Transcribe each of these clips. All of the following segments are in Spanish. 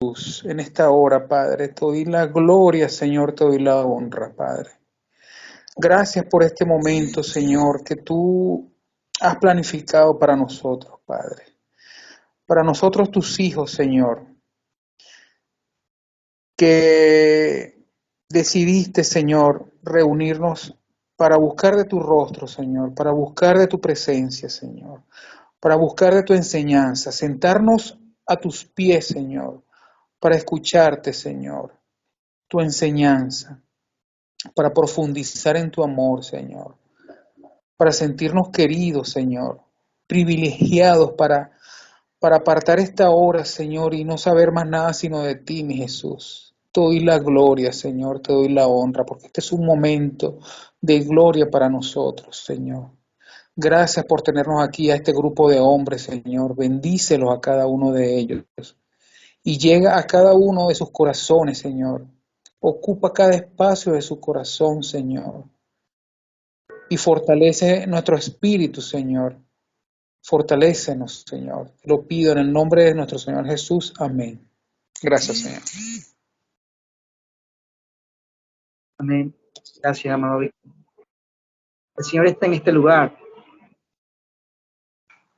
En esta hora, Padre, te doy la gloria, Señor, te doy la honra, Padre. Gracias por este momento, Señor, que tú has planificado para nosotros, Padre. Para nosotros, tus hijos, Señor, que decidiste, Señor, reunirnos para buscar de tu rostro, Señor, para buscar de tu presencia, Señor, para buscar de tu enseñanza, sentarnos a tus pies, Señor, para escucharte, Señor, tu enseñanza, para profundizar en tu amor, Señor, para sentirnos queridos, Señor, privilegiados para apartar esta hora, Señor, y no saber más nada sino de ti, mi Jesús. Te doy la gloria, Señor, te doy la honra, porque este es un momento de gloria para nosotros, Señor. Gracias por tenernos aquí a este grupo de hombres, Señor. Bendícelos a cada uno de ellos. Y llega a cada uno de sus corazones, Señor. Ocupa cada espacio de su corazón, Señor. Y fortalece nuestro espíritu, Señor. Fortalécenos, Señor. Lo pido en el nombre de nuestro Señor Jesús. Amén. Gracias, Señor. Amén. Gracias, amado Víctor. El Señor está en este lugar.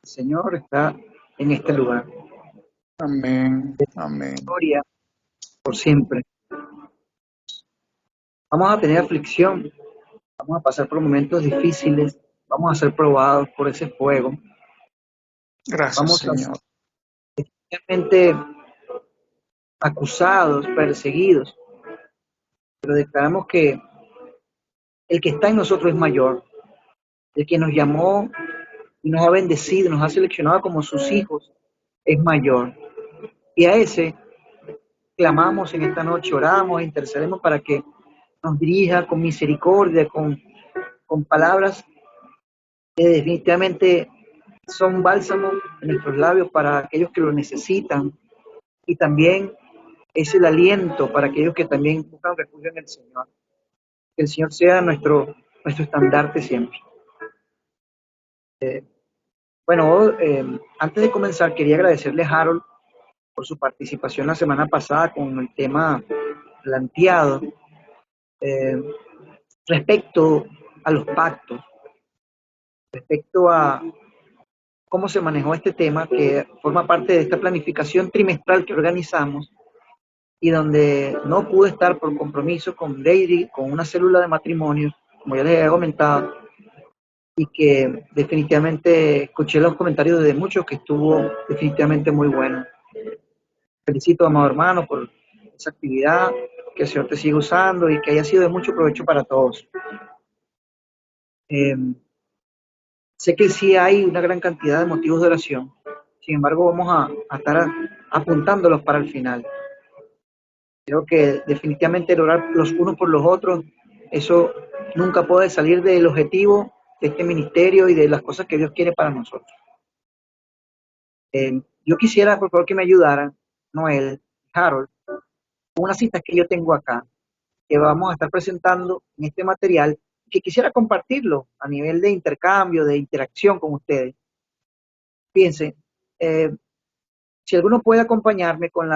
El Señor está en este lugar. Amén. Amén. Gloria por siempre. Vamos a tener aflicción. Vamos a pasar por momentos difíciles. Vamos a ser probados por ese fuego. Gracias, Vamos a Señor. ser realmente acusados, perseguidos. Pero declaramos que el que está en nosotros es mayor. El que nos llamó y nos ha bendecido, nos ha seleccionado como sus hijos, es mayor. Y a ese clamamos en esta noche, oramos, intercedemos para que nos dirija con misericordia, con palabras que definitivamente son bálsamo en nuestros labios para aquellos que lo necesitan, y también es el aliento para aquellos que también buscan refugio en el Señor. Que el Señor sea nuestro estandarte siempre. Bueno, antes de comenzar quería agradecerle a Harold por su participación la semana pasada con el tema planteado eh, respecto a los pactos, respecto a cómo se manejó este tema que forma parte de esta planificación trimestral que organizamos y donde no pude estar por compromiso con Lady, con una célula de matrimonio, como ya les había comentado, y que definitivamente escuché los comentarios de muchos que estuvo definitivamente muy bueno. Felicito, amado hermano, por esa actividad, que el Señor te siga usando y que haya sido de mucho provecho para todos. Sé que sí hay una gran cantidad de motivos de oración, sin embargo vamos a estar apuntándolos para el final. Creo que definitivamente el orar los unos por los otros, eso nunca puede salir del objetivo de este ministerio y de las cosas que Dios quiere para nosotros. Yo quisiera, por favor, que me ayudaran, Noel, Harold, con unas citas que yo tengo acá, que vamos a estar presentando en este material, que quisiera compartirlo a nivel de intercambio, de interacción con ustedes. Fíjense, si alguno puede acompañarme con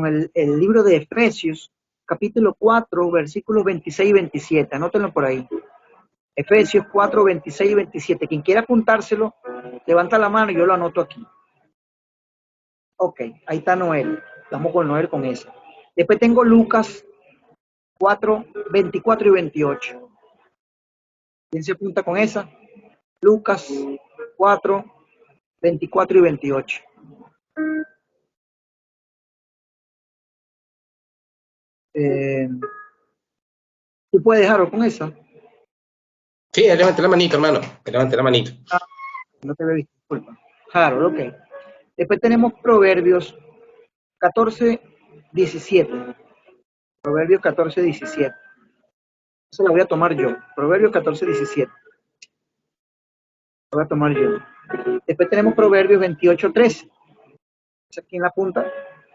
el libro de Efesios, capítulo 4, versículos 26 y 27, anótenlo por ahí. Efesios 4, 26 y 27. Quien quiera apuntárselo, levanta la mano y yo lo anoto aquí. Ok, ahí está Noel. Vamos con Noel con eso. Después tengo Lucas 4, 24 y 28. ¿Quién se apunta con esa? Lucas 4, 24 y 28. ¿Tú puedes dejarlo con esa? Sí, levante la manito, hermano. Levante la manito. Ah, no te veo, disculpa. Harold, ok. Después tenemos Proverbios 14, 17. Proverbios 14, 17. Esa la voy a tomar yo. Proverbios 14, 17. La voy a tomar yo. Después tenemos Proverbios 28, 13. ¿Es aquí en la punta?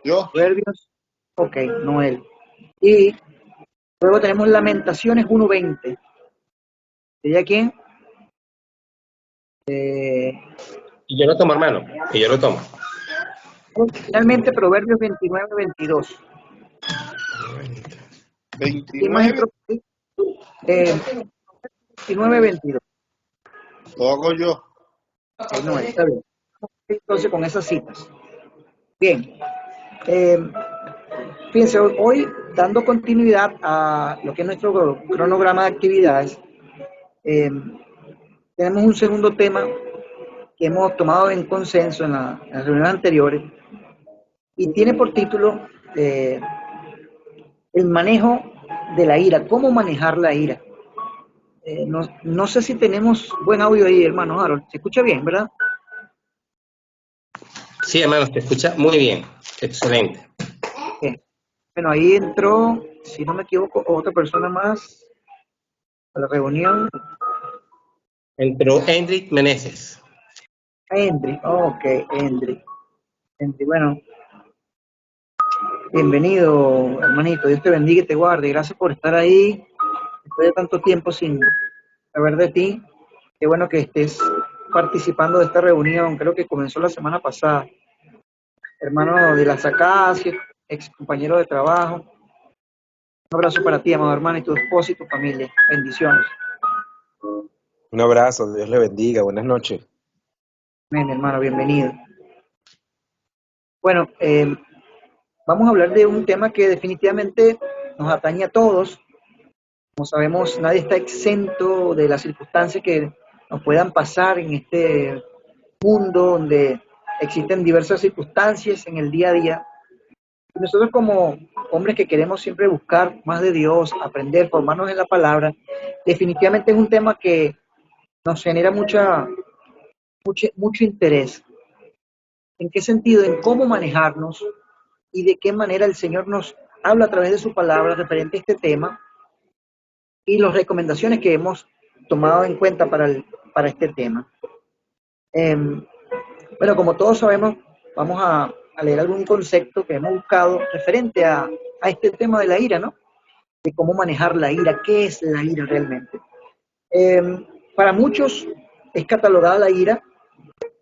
Yo. Proverbios. Ok, Noel. Y luego tenemos Lamentaciones 1, 20. ¿De quién? Y yo lo tomo, hermano. Y yo lo tomo. Finalmente, Proverbios 29-22. ¿Quién más 29, entró? 29-22. lo hago yo. No, está bien. Entonces, con esas citas. Bien. Eh, Fíjense, hoy, dando continuidad a lo que es nuestro cronograma de actividades, eh, tenemos un segundo tema que hemos tomado en consenso en las reuniones anteriores y tiene por título el manejo de la ira, cómo manejar la ira. No sé si tenemos buen audio ahí, hermano Harold. ¿Se escucha bien, verdad? Sí, hermano, te escucha muy bien. Excelente. Bien. Bueno, ahí entró, si no me equivoco, otra persona más a la reunión. Entró Hendrik Meneses. Henry, ok, Henry. Henry, bueno, bienvenido, hermanito. Dios te bendiga y te guarde. Gracias por estar ahí. Después de tanto tiempo sin saber de ti. Qué bueno que estés participando de esta reunión. Creo que comenzó la semana pasada. Hermano de las Acacias, ex compañero de trabajo. Un abrazo para ti, amado hermano, y tu esposa y tu familia. Bendiciones. Un abrazo, Dios le bendiga, buenas noches. Amén, hermano, bienvenido. Bueno, vamos a hablar de un tema que definitivamente nos atañe a todos. Como sabemos, nadie está exento de las circunstancias que nos puedan pasar en este mundo donde existen diversas circunstancias en el día a día. Y nosotros como hombres que queremos siempre buscar más de Dios, aprender, formarnos en la palabra, definitivamente es un tema que nos genera mucho interés. ¿En qué sentido? En cómo manejarnos y de qué manera el Señor nos habla a través de su palabra referente a este tema y las recomendaciones que hemos tomado en cuenta para este tema. Bueno, como todos sabemos, vamos a leer algún concepto que hemos buscado referente a este tema de la ira, ¿no? De cómo manejar la ira, qué es la ira realmente. Eh, para muchos es catalogada la ira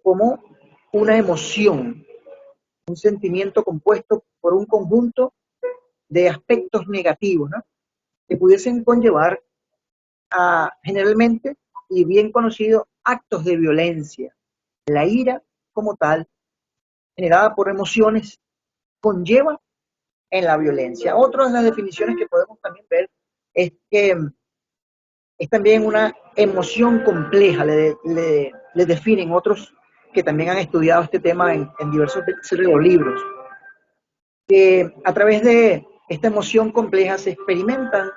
como una emoción, un sentimiento compuesto por un conjunto de aspectos negativos, ¿no? Que pudiesen conllevar a generalmente y bien conocidos actos de violencia. La ira como tal, generada por emociones, conlleva en la violencia. Otra de las definiciones que podemos también ver es que es también una emoción compleja, le definen otros que también han estudiado este tema en diversos libros, que a través de esta emoción compleja se experimentan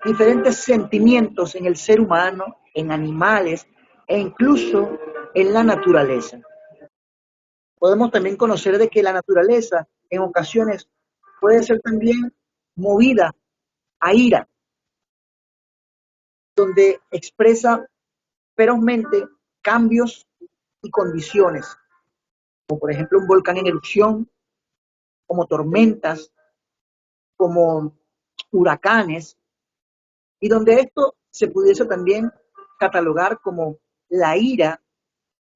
diferentes sentimientos en el ser humano, en animales e incluso en la naturaleza. Podemos también conocer de que la naturaleza en ocasiones puede ser también movida a ira, donde expresa ferozmente cambios y condiciones, como por ejemplo un volcán en erupción, como tormentas, como huracanes, y donde esto se pudiese también catalogar como la ira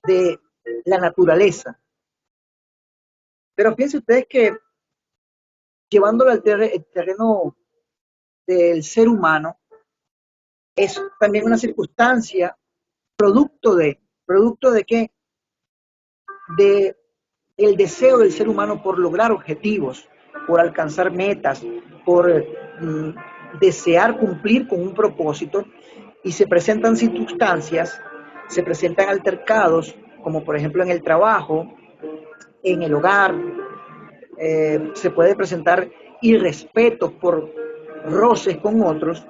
de la naturaleza. Pero fíjense ustedes que llevándolo al terreno del ser humano, es también una circunstancia producto de qué? De el deseo del ser humano por lograr objetivos, por alcanzar metas, por desear cumplir con un propósito, y se presentan circunstancias, se presentan altercados, como por ejemplo en el trabajo, en el hogar, se puede presentar irrespetos por roces con otros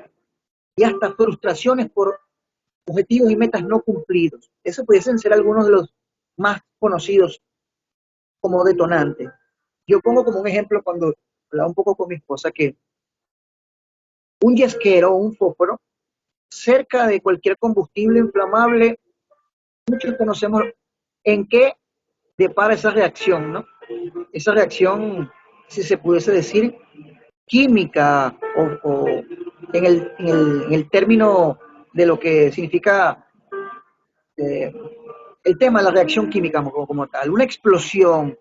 y hasta frustraciones por objetivos y metas no cumplidos. Esos pudiesen ser algunos de los más conocidos como detonantes. Yo pongo como un ejemplo cuando hablaba un poco con mi esposa que un yesquero o un fósforo cerca de cualquier combustible inflamable, muchos conocemos en qué depara esa reacción, ¿no? Esa reacción, si se pudiese decir, química o en el término de lo que significa el tema de la reacción química como tal, una explosión,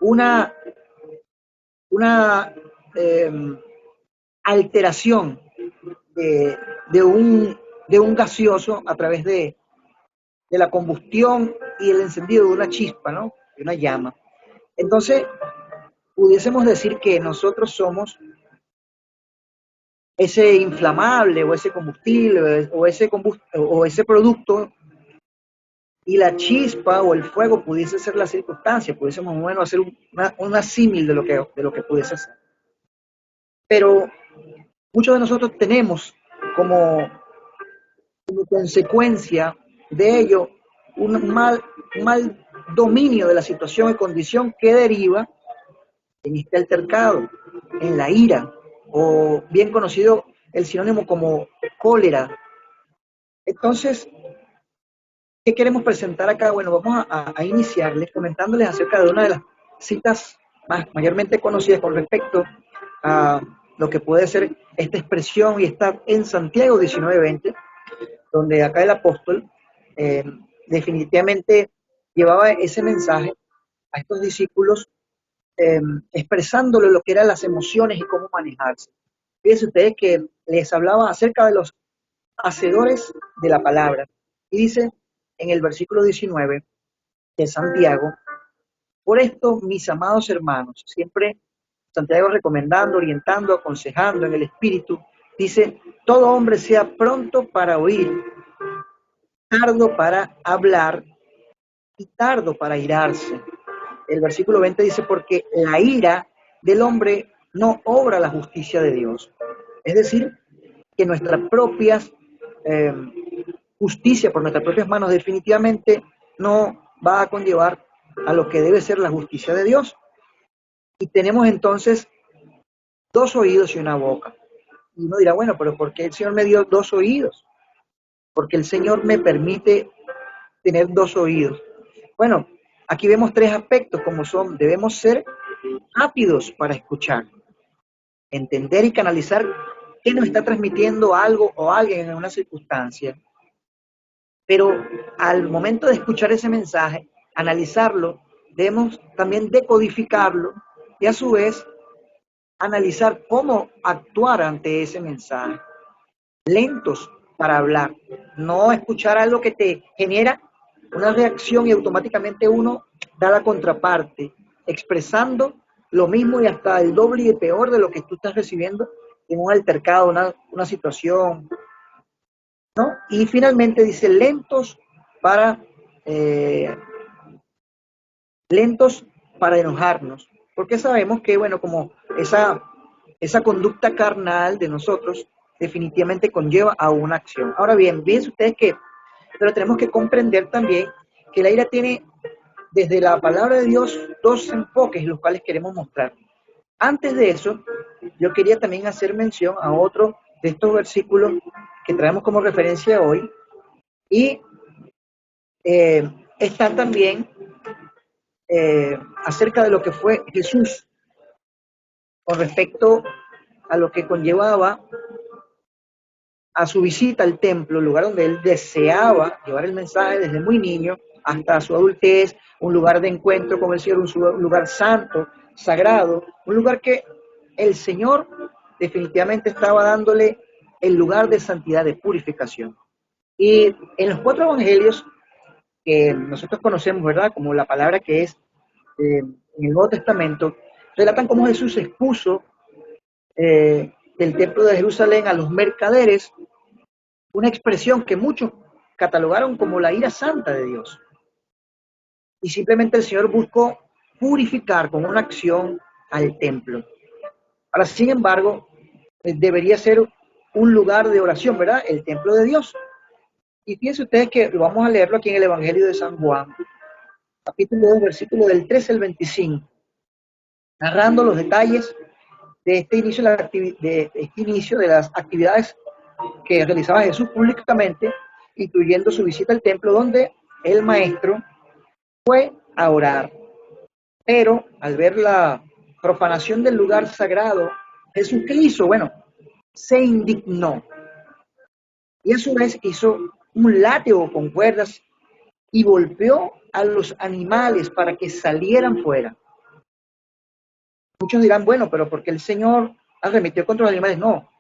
una, una alteración de, de un gaseoso a través de la combustión y el encendido de una chispa, ¿no? De una llama. Entonces, pudiésemos decir que nosotros somos ese inflamable o ese combustible o ese producto, y la chispa o el fuego pudiese ser la circunstancia, pudiésemos más o menos hacer una símil de lo que pudiese ser. Pero muchos de nosotros tenemos como, como consecuencia de ello un mal dominio de la situación y condición que deriva en este altercado, en la ira, o bien conocido el sinónimo como cólera. Entonces, ¿qué queremos presentar acá? Bueno, vamos a iniciarles comentándoles acerca de una de las citas mayormente conocidas con respecto a lo que puede ser esta expresión, y está en Santiago 19:20, donde acá el apóstol definitivamente llevaba ese mensaje a estos discípulos, expresándole lo que eran las emociones y cómo manejarse. Fíjense ustedes que les hablaba acerca de los hacedores de la palabra. Y dice en el versículo 19 de Santiago: por esto, mis amados hermanos, siempre Santiago recomendando, orientando, aconsejando en el Espíritu, dice: todo hombre sea pronto para oír, tardo para hablar y tardo para irarse. El versículo 20 dice: porque la ira del hombre no obra la justicia de Dios. Es decir, que nuestras propias eh, justicia por nuestras propias manos definitivamente no va a conllevar a lo que debe ser la justicia de Dios. Y tenemos entonces dos oídos y una boca. Y uno dirá, bueno, pero ¿por qué el Señor me dio dos oídos? Porque el Señor me permite tener dos oídos. Bueno, aquí vemos tres aspectos como son: debemos ser rápidos para escuchar, entender y canalizar qué nos está transmitiendo algo o alguien en una circunstancia. Pero al momento de escuchar ese mensaje, analizarlo, debemos también decodificarlo y a su vez analizar cómo actuar ante ese mensaje. Lentos para hablar, no escuchar algo que te genera una reacción y automáticamente uno da la contraparte, expresando lo mismo y hasta el doble y peor de lo que tú estás recibiendo en un altercado, una situación, ¿no? Y finalmente dice para eh, lentos para enojarnos, porque sabemos que, bueno, como esa conducta carnal de nosotros definitivamente conlleva a una acción. Ahora bien, fíjense ustedes que, pero tenemos que comprender también que la ira tiene, desde la palabra de Dios, dos enfoques, los cuales queremos mostrar. Antes de eso, yo quería también hacer mención a otro de estos versículos que traemos como referencia hoy, y está también acerca de lo que fue Jesús con respecto a lo que conllevaba a su visita al templo, el lugar donde él deseaba llevar el mensaje desde muy niño hasta su adultez, un lugar de encuentro con el Señor, un lugar santo, sagrado, un lugar que el Señor definitivamente estaba dándole el lugar de santidad, de purificación. Y en los cuatro evangelios que nosotros conocemos, ¿verdad?, como la palabra que es en el Nuevo Testamento, relatan cómo Jesús expuso del templo de Jerusalén a los mercaderes, una expresión que muchos catalogaron como la ira santa de Dios. Y simplemente el Señor buscó purificar con una acción al templo. Ahora, sin embargo, debería ser un lugar de oración, ¿verdad?, el templo de Dios. Y fíjense ustedes que vamos a leerlo aquí en el Evangelio de San Juan, capítulo 2, versículo del 13 al 25, narrando los detalles de este inicio de las actividades que realizaba Jesús públicamente, incluyendo su visita al templo, donde el maestro fue a orar. Pero al ver la profanación del lugar sagrado, Jesús, ¿qué hizo? Bueno, se indignó y a su vez hizo un látigo con cuerdas y golpeó a los animales para que salieran fuera. Muchos dirán, bueno, pero ¿por qué el Señor arremetió contra los animales? No,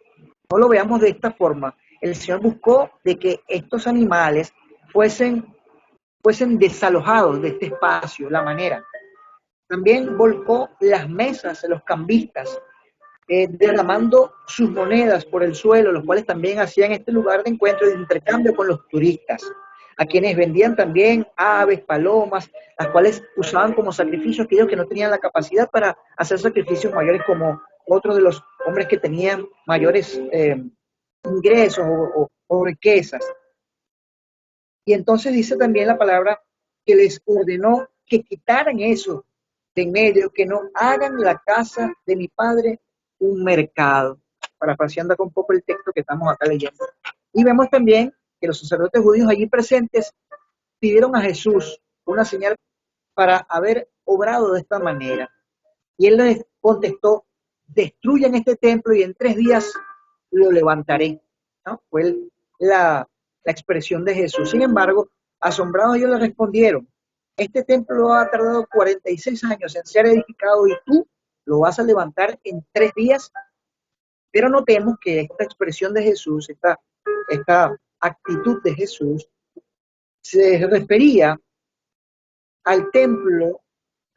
no lo veamos de esta forma. El Señor buscó de que estos animales fuesen desalojados de este espacio, la manera. También volcó las mesas de los cambistas, derramando sus monedas por el suelo, los cuales también hacían este lugar de encuentro y de intercambio con los turistas, a quienes vendían también aves, palomas, las cuales usaban como sacrificios aquellos que no tenían la capacidad para hacer sacrificios mayores, como otros de los hombres que tenían mayores ingresos o riquezas. Y entonces dice también la palabra que les ordenó que quitaran eso de en medio, que no hagan la casa de mi padre un mercado. Parafraseando acá un poco el texto que estamos acá leyendo. Y vemos también que los sacerdotes judíos allí presentes pidieron a Jesús una señal para haber obrado de esta manera. Y él les contestó: destruyan este templo y en 3 días lo levantaré, ¿no? Fue la expresión de Jesús. Sin embargo, asombrados ellos le respondieron: este templo ha tardado 46 años en ser edificado y tú lo vas a levantar en 3 días. Pero notemos que esta expresión de Jesús, esta actitud de Jesús, se refería al templo,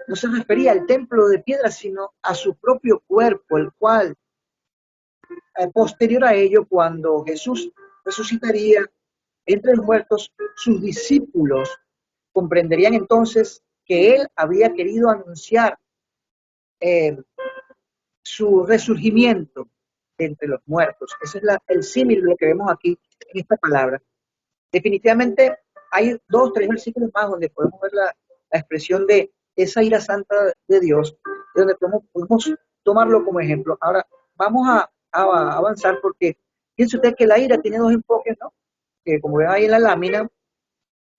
no se refería al templo de piedra, sino a su propio cuerpo, el cual, posterior a ello, cuando Jesús resucitaría entre los muertos, sus discípulos comprenderían entonces que él había querido anunciar eh, su resurgimiento de entre los muertos. Ese es el símil de lo que vemos aquí en esta palabra. Definitivamente hay 2, 3 versículos más donde podemos ver la expresión de esa ira santa de Dios, donde podemos tomarlo como ejemplo. Ahora vamos a avanzar, porque piense usted que la ira tiene 2 enfoques, ¿no? Que como ven ahí en la lámina,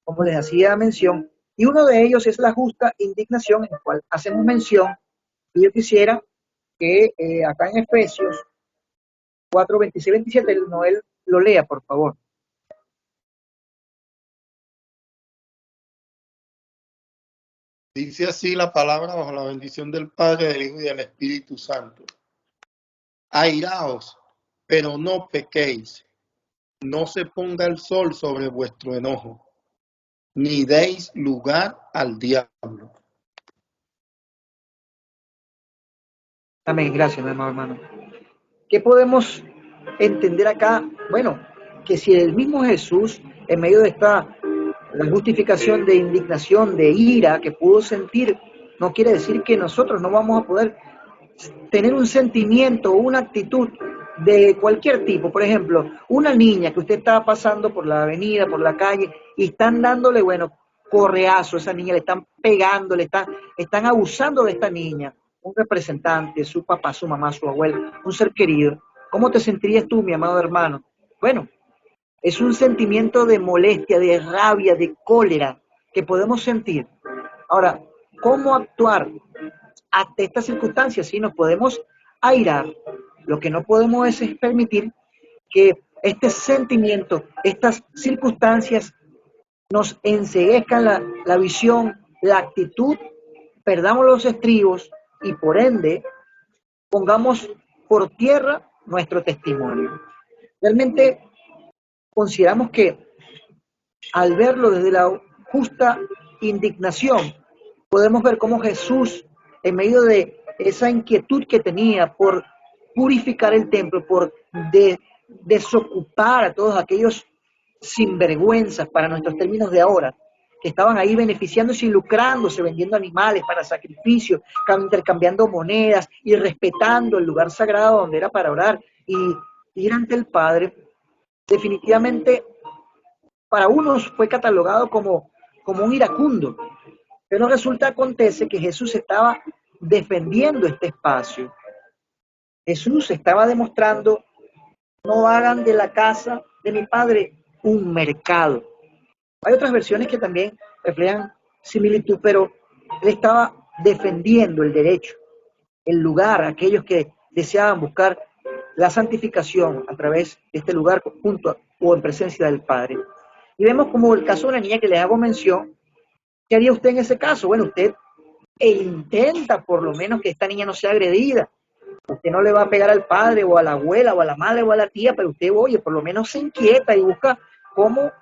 como les hacía mención, y uno de ellos es la justa indignación, en el cual hacemos mención, y yo quisiera que acá en Efesios 4, 26, 27, Noel lo lea, por favor. Dice así la palabra bajo la bendición del Padre, del Hijo y del Espíritu Santo. Airaos, pero no pequéis. No se ponga el sol sobre vuestro enojo, ni deis lugar al diablo. Amén, gracias, mi amado hermano. ¿Qué podemos entender acá? Bueno, que si el mismo Jesús, en medio de la justificación de indignación, de ira que pudo sentir, no quiere decir que nosotros no vamos a poder tener un sentimiento o una actitud de cualquier tipo. Por ejemplo, una niña que usted está pasando por la avenida, por la calle, y están dándole, bueno, correazo a esa niña, le están pegando, están abusando de esta niña, un representante, su papá, su mamá, su abuelo, un ser querido. ¿Cómo te sentirías tú, mi amado hermano? Bueno, es un sentimiento de molestia, de rabia, de cólera que podemos sentir. Ahora, ¿cómo actuar ante estas circunstancias? Sí, nos podemos airar. Lo que no podemos es permitir que este sentimiento, estas circunstancias nos enceguezcan la visión, la actitud, perdamos los estribos y por ende pongamos por tierra nuestro testimonio. Realmente consideramos que al verlo desde la justa indignación, podemos ver cómo Jesús, en medio de esa inquietud que tenía por purificar el templo, por desocupar a todos aquellos sinvergüenzas, para nuestros términos de ahora, que estaban ahí beneficiándose y lucrándose, vendiendo animales para sacrificios, intercambiando monedas y respetando el lugar sagrado donde era para orar y ir ante el Padre. Definitivamente para unos fue catalogado como un iracundo, pero acontece que Jesús estaba defendiendo este espacio. Jesús estaba demostrando: no hagan de la casa de mi Padre un mercado. Hay otras versiones que también reflejan similitud, pero él estaba defendiendo el derecho, el lugar, aquellos que deseaban buscar la santificación a través de este lugar junto o en presencia del Padre. Y vemos como el caso de una niña que les hago mención. ¿Qué haría usted en ese caso? Bueno, usted e intenta por lo menos que esta niña no sea agredida. Usted no le va a pegar al padre o a la abuela o a la madre o a la tía, pero usted, oye, por lo menos se inquieta y busca cómo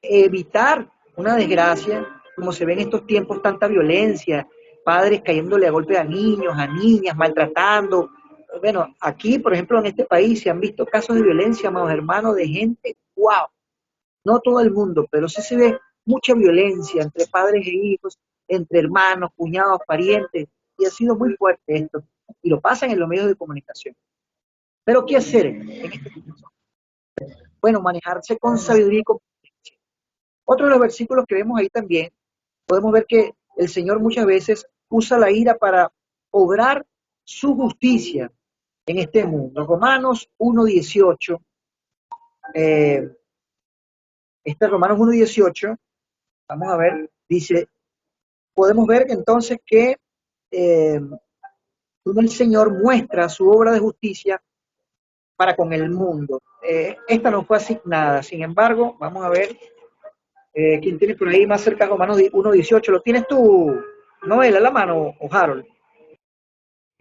evitar una desgracia, como se ve en estos tiempos, tanta violencia, padres cayéndole a golpe a niños, a niñas, maltratando. Bueno, aquí, por ejemplo, en este país se han visto casos de violencia, amados hermanos, de gente, wow, no todo el mundo, pero sí se ve mucha violencia entre padres e hijos, entre hermanos, cuñados, parientes, y ha sido muy fuerte esto, y lo pasan en los medios de comunicación. Pero ¿qué hacer en este caso? Bueno, manejarse con sabiduría y con prudencia. Otro de los versículos que vemos ahí también, podemos ver que el Señor muchas veces usa la ira para obrar su justicia en este mundo. Romanos 1:18, Romanos 1:18, vamos a ver, dice, podemos ver que entonces que el Señor muestra su obra de justicia para con el mundo. Esta no fue asignada, sin embargo, vamos a ver, ¿quién tiene por ahí más cerca Romanos 1:18? ¿Lo tienes tú, Noel, a la mano, o Harold?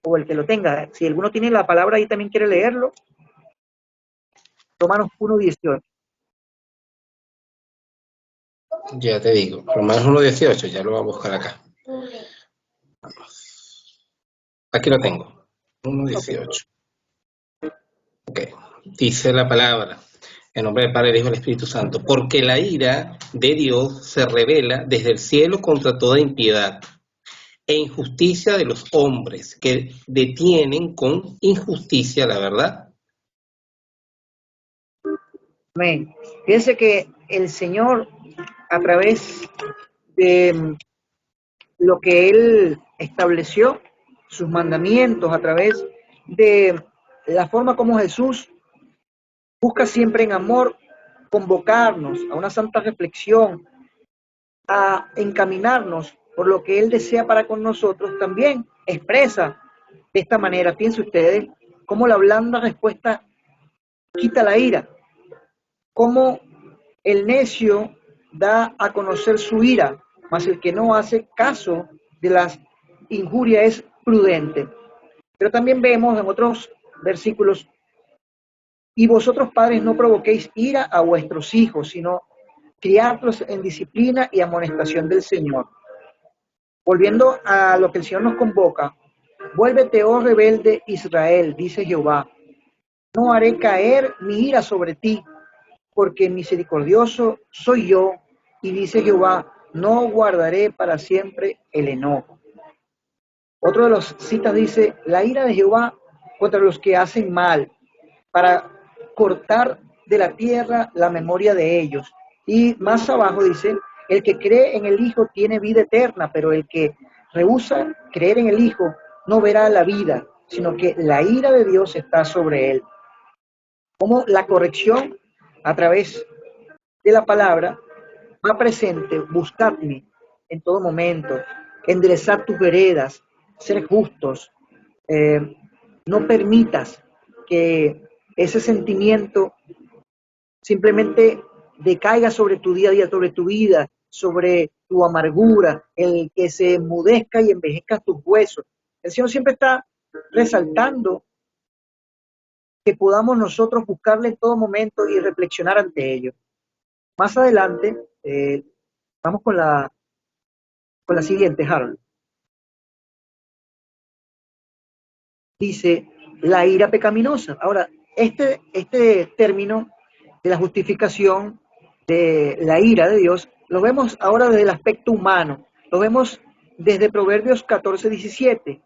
O el que lo tenga. Si alguno tiene la palabra ahí también quiere leerlo. Romanos 1:18. Ya te digo, Romanos 1:18, ya lo voy a buscar acá. Aquí lo tengo, 1:18. Ok, dice la palabra, en nombre del Padre, del Hijo y del Espíritu Santo, porque la ira de Dios se revela desde el cielo contra toda impiedad e injusticia de los hombres que detienen con injusticia la verdad. Amén. Fíjense que el Señor, a través de lo que Él estableció, sus mandamientos, a través de la forma como Jesús busca siempre en amor convocarnos a una santa reflexión, a encaminarnos por lo que Él desea para con nosotros, también expresa de esta manera. Piensen ustedes cómo la blanda respuesta quita la ira, cómo el necio da a conocer su ira, mas el que no hace caso de las injurias es prudente. Pero también vemos en otros versículos, y vosotros padres no provoquéis ira a vuestros hijos, sino criadlos en disciplina y amonestación del Señor. Volviendo a lo que el Señor nos convoca, vuélvete, oh rebelde Israel, dice Jehová, no haré caer mi ira sobre ti, porque misericordioso soy yo, y dice Jehová, no guardaré para siempre el enojo. Otro de los citas dice, la ira de Jehová contra los que hacen mal, para cortar de la tierra la memoria de ellos. Y más abajo dice, el que cree en el Hijo tiene vida eterna, pero el que rehúsa creer en el Hijo no verá la vida, sino que la ira de Dios está sobre él. Como la corrección a través de la palabra va presente, buscadme en todo momento, enderezar tus veredas, ser justos, no permitas que ese sentimiento simplemente decaiga sobre tu día a día, sobre tu vida, sobre tu amargura, el que se enmudezca y envejezca tus huesos. El Señor siempre está resaltando que podamos nosotros buscarle en todo momento y reflexionar ante ello. Más adelante, vamos con la siguiente, Harold. Dice, la ira pecaminosa. Ahora, este término de la justificación de la ira de Dios, lo vemos ahora desde el aspecto humano, lo vemos desde Proverbios 14:17.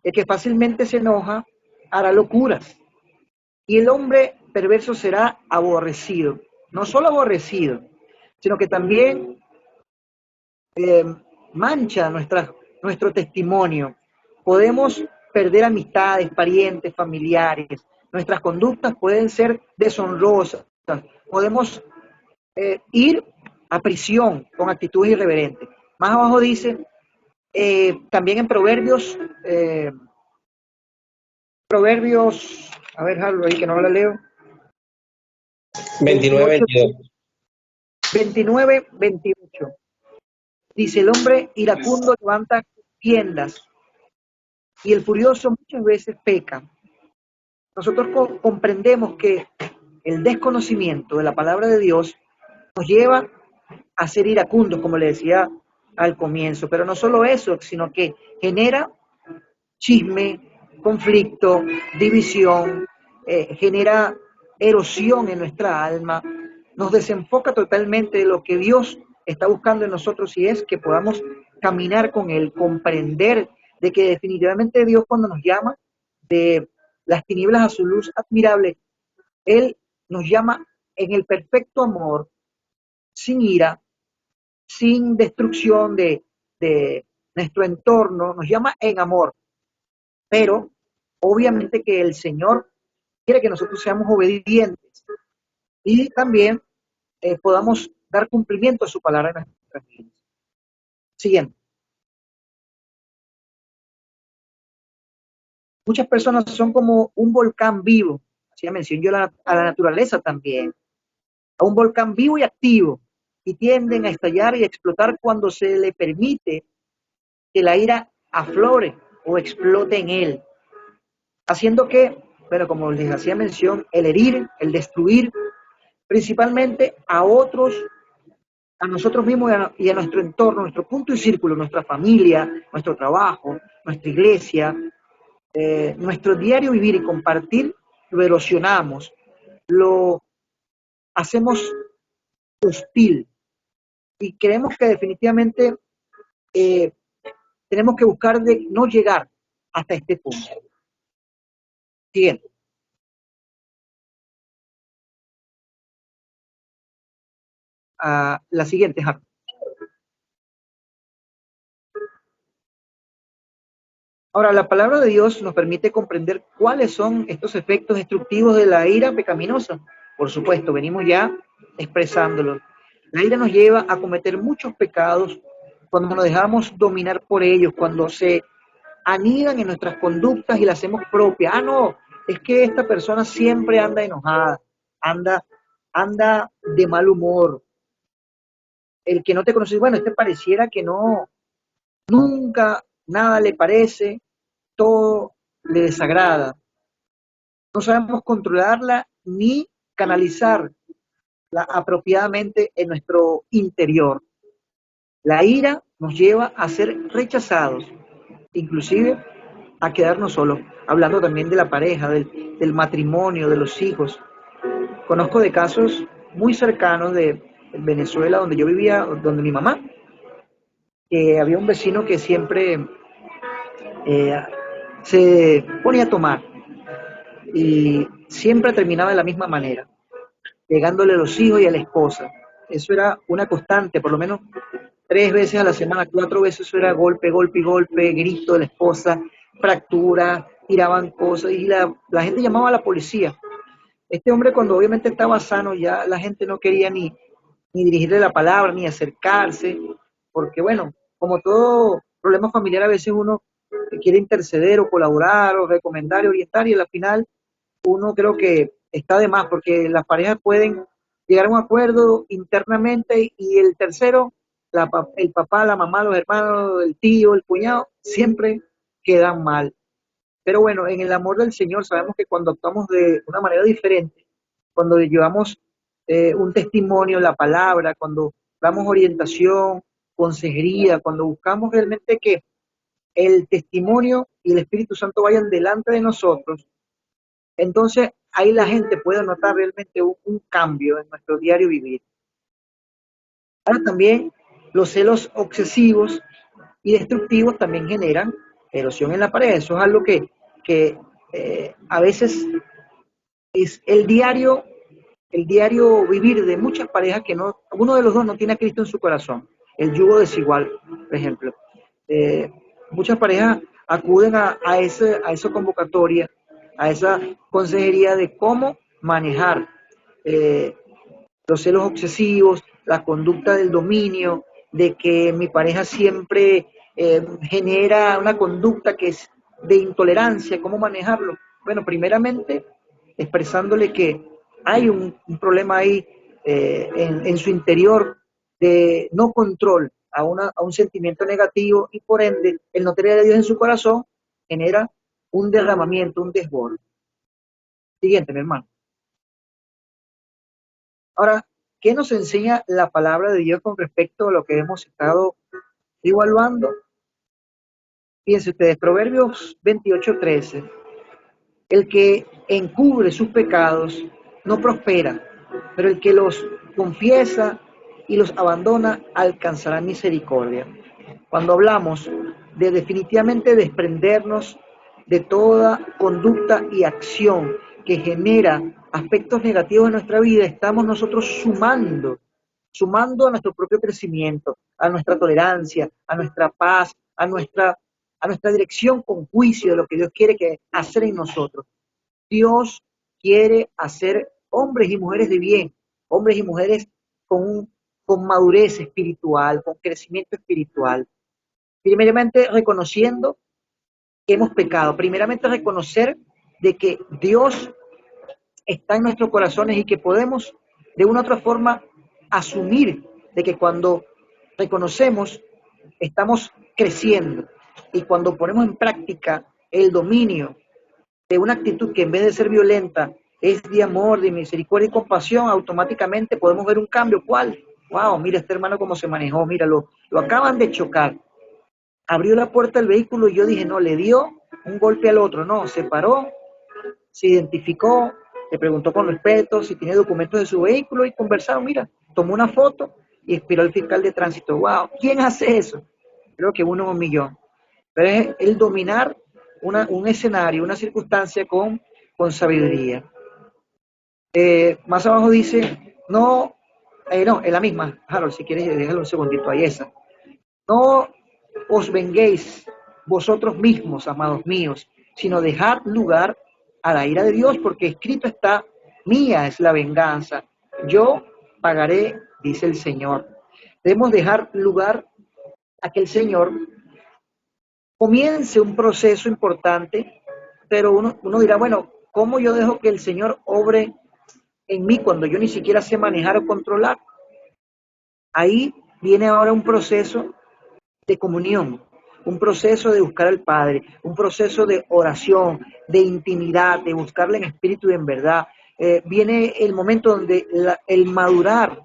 El que fácilmente se enoja hará locuras, y el hombre perverso será aborrecido. No solo aborrecido, sino que también mancha nuestro testimonio. Podemos perder amistades, parientes, familiares. Nuestras conductas pueden ser deshonrosas. Podemos ir a prisión con actitudes irreverentes. Más abajo dice, también en Proverbios, a ver, Harold, ahí que no la leo. 29-22. 29-28. Dice, el hombre iracundo levanta contiendas, y el furioso muchas veces peca. Nosotros comprendemos que el desconocimiento de la palabra de Dios nos lleva a ser iracundos, como le decía al comienzo, pero no solo eso, sino que genera chisme, conflicto, división, genera erosión en nuestra alma, nos desenfoca totalmente de lo que Dios está buscando en nosotros, y es que podamos caminar con Él, comprender de que definitivamente Dios, cuando nos llama de las tinieblas a su luz admirable, Él nos llama en el perfecto amor, sin ira, sin destrucción de nuestro entorno, nos llama en amor. Pero obviamente que el Señor quiere que nosotros seamos obedientes y también podamos dar cumplimiento a su palabra en nuestras vidas. Siguiente. Muchas personas son como un volcán vivo, hacía mención yo a la naturaleza también, a un volcán vivo y activo, y tienden a estallar y a explotar cuando se le permite que la ira aflore o explote en él, haciendo que, bueno, como les hacía mención, el herir, el destruir, principalmente a otros, a nosotros mismos y a nuestro entorno, nuestro punto y círculo, nuestra familia, nuestro trabajo, nuestra iglesia, nuestro diario vivir y compartir, lo erosionamos, lo hacemos hostil, y creemos que definitivamente tenemos que buscar de no llegar hasta este punto. Siguiente. La siguiente, Javi. Ahora, la palabra de Dios nos permite comprender cuáles son estos efectos destructivos de la ira pecaminosa. Por supuesto, venimos ya expresándolo. La ira nos lleva a cometer muchos pecados cuando nos dejamos dominar por ellos, cuando se anidan en nuestras conductas y las hacemos propias. Ah, no, es que esta persona siempre anda enojada, anda de mal humor. El que no te conoce, bueno, este pareciera que no, nunca nada le parece, todo le desagrada. No sabemos controlarla ni canalizarla apropiadamente en nuestro interior. La ira nos lleva a ser rechazados, inclusive a quedarnos solos, hablando también de la pareja, del matrimonio, de los hijos. Conozco de casos muy cercanos de Venezuela, donde yo vivía, donde mi mamá, que había un vecino que siempre se ponía a tomar y siempre terminaba de la misma manera, pegándole a los hijos y a la esposa. Eso era una constante, por lo menos 3 veces a la semana, 4 veces, eso era golpe, golpe y golpe, grito de la esposa, fractura, tiraban cosas, y la gente llamaba a la policía. Este hombre, cuando obviamente estaba sano, ya la gente no quería ni dirigirle la palabra, ni acercarse, porque bueno, como todo problema familiar, a veces uno quiere interceder o colaborar o recomendar y orientar, y al final uno creo que está de más, porque las parejas pueden llegar a un acuerdo internamente y el tercero, el papá, la mamá, los hermanos, el tío, el cuñado, siempre quedan mal. Pero bueno, en el amor del Señor sabemos que cuando actuamos de una manera diferente, cuando llevamos un testimonio, la palabra, cuando damos orientación, consejería, cuando buscamos realmente que el testimonio y el Espíritu Santo vayan delante de nosotros, entonces ahí la gente puede notar realmente un cambio en nuestro diario vivir. Ahora también los celos obsesivos y destructivos también generan erosión en la pareja. Eso es algo que a veces es el diario vivir de muchas parejas que no, uno de los dos no tiene a Cristo en su corazón. El yugo desigual, por ejemplo. Muchas parejas acuden a esa convocatoria, a esa consejería de cómo manejar los celos obsesivos, la conducta del dominio, de que mi pareja siempre genera una conducta que es de intolerancia, cómo manejarlo. Bueno, primeramente expresándole que hay un problema ahí en su interior de no control a un sentimiento negativo y por ende el no tener a Dios en su corazón genera un derramamiento, un desborde. Siguiente, mi hermano. Ahora, ¿qué nos enseña la palabra de Dios con respecto a lo que hemos estado evaluando? Fíjense ustedes, Proverbios 28:13. El que encubre sus pecados no prospera, pero el que los confiesa y los abandona alcanzará misericordia. Cuando hablamos de definitivamente desprendernos de toda conducta y acción que genera aspectos negativos en nuestra vida, estamos nosotros sumando a nuestro propio crecimiento, a nuestra tolerancia, a nuestra paz, a nuestra dirección con juicio de lo que Dios quiere hacer en nosotros. Dios quiere hacer hombres y mujeres de bien, hombres y mujeres con madurez espiritual, con crecimiento espiritual. Primeramente reconociendo que hemos pecado, primeramente reconocer de que Dios está en nuestros corazones y que podemos de una u otra forma asumir de que cuando reconocemos estamos creciendo y cuando ponemos en práctica el dominio de una actitud que en vez de ser violenta es de amor, de misericordia y compasión, automáticamente podemos ver un cambio. ¿Cuál? Wow, mira este hermano cómo se manejó, míralo, lo acaban de chocar. Abrió la puerta del vehículo y yo dije, no, le dio un golpe al otro, no, se paró, se identificó, le preguntó con respeto si tenía documentos de su vehículo y conversaron, mira, tomó una foto y expiró al fiscal de tránsito. Wow, ¿quién hace eso? Creo que uno en un millón. Pero es el dominar un escenario, una circunstancia con sabiduría. Más abajo dice, no, en la misma, Harold, si quieres déjalo un segundito ahí esa. No os venguéis vosotros mismos, amados míos, sino dejad lugar a la ira de Dios, porque escrito está, mía es la venganza, yo pagaré, dice el Señor. Debemos dejar lugar a que el Señor comience un proceso importante, pero uno dirá, bueno, ¿cómo yo dejo que el Señor obre en mí cuando yo ni siquiera sé manejar o controlar? Ahí viene ahora un proceso de comunión, un proceso de buscar al Padre, un proceso de oración, de intimidad, de buscarle en espíritu y en verdad. Viene el momento donde el madurar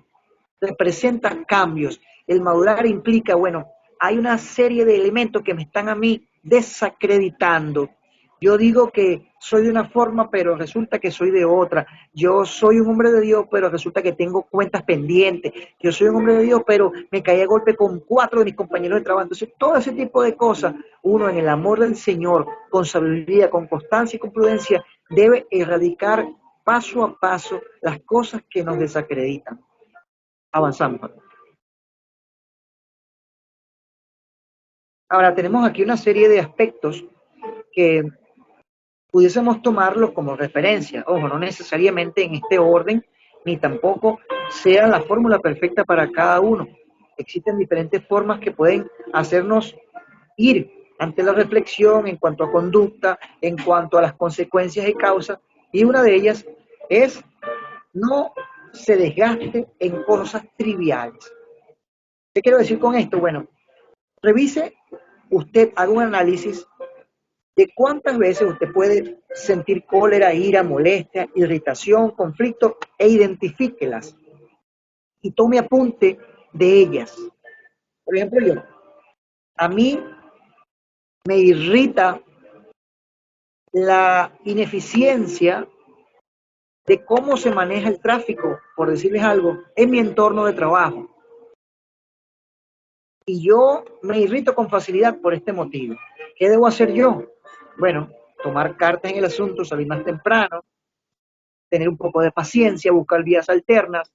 representa cambios. El madurar implica, bueno, hay una serie de elementos que me están a mí desacreditando. Yo digo que soy de una forma, pero resulta que soy de otra. Yo soy un hombre de Dios, pero resulta que tengo cuentas pendientes. Yo soy un hombre de Dios, pero me caí a golpe con 4 de mis compañeros de trabajo. Entonces, todo ese tipo de cosas, uno en el amor del Señor, con sabiduría, con constancia y con prudencia, debe erradicar paso a paso las cosas que nos desacreditan. Avanzamos. Ahora, tenemos aquí una serie de aspectos que pudiésemos tomarlos como referencia. Ojo, no necesariamente en este orden, ni tampoco sea la fórmula perfecta para cada uno. Existen diferentes formas que pueden hacernos ir ante la reflexión en cuanto a conducta, en cuanto a las consecuencias y causas, y una de ellas es no se desgaste en cosas triviales. ¿Qué quiero decir con esto? Bueno, revise usted, haga un análisis de cuántas veces usted puede sentir cólera, ira, molestia, irritación, conflicto, e identifíquelas y tome apunte de ellas. Por ejemplo, a mí me irrita la ineficiencia de cómo se maneja el tráfico, por decirles algo, en mi entorno de trabajo. Y yo me irrito con facilidad por este motivo. ¿Qué debo hacer yo? Bueno, tomar cartas en el asunto, salir más temprano, tener un poco de paciencia, buscar vías alternas,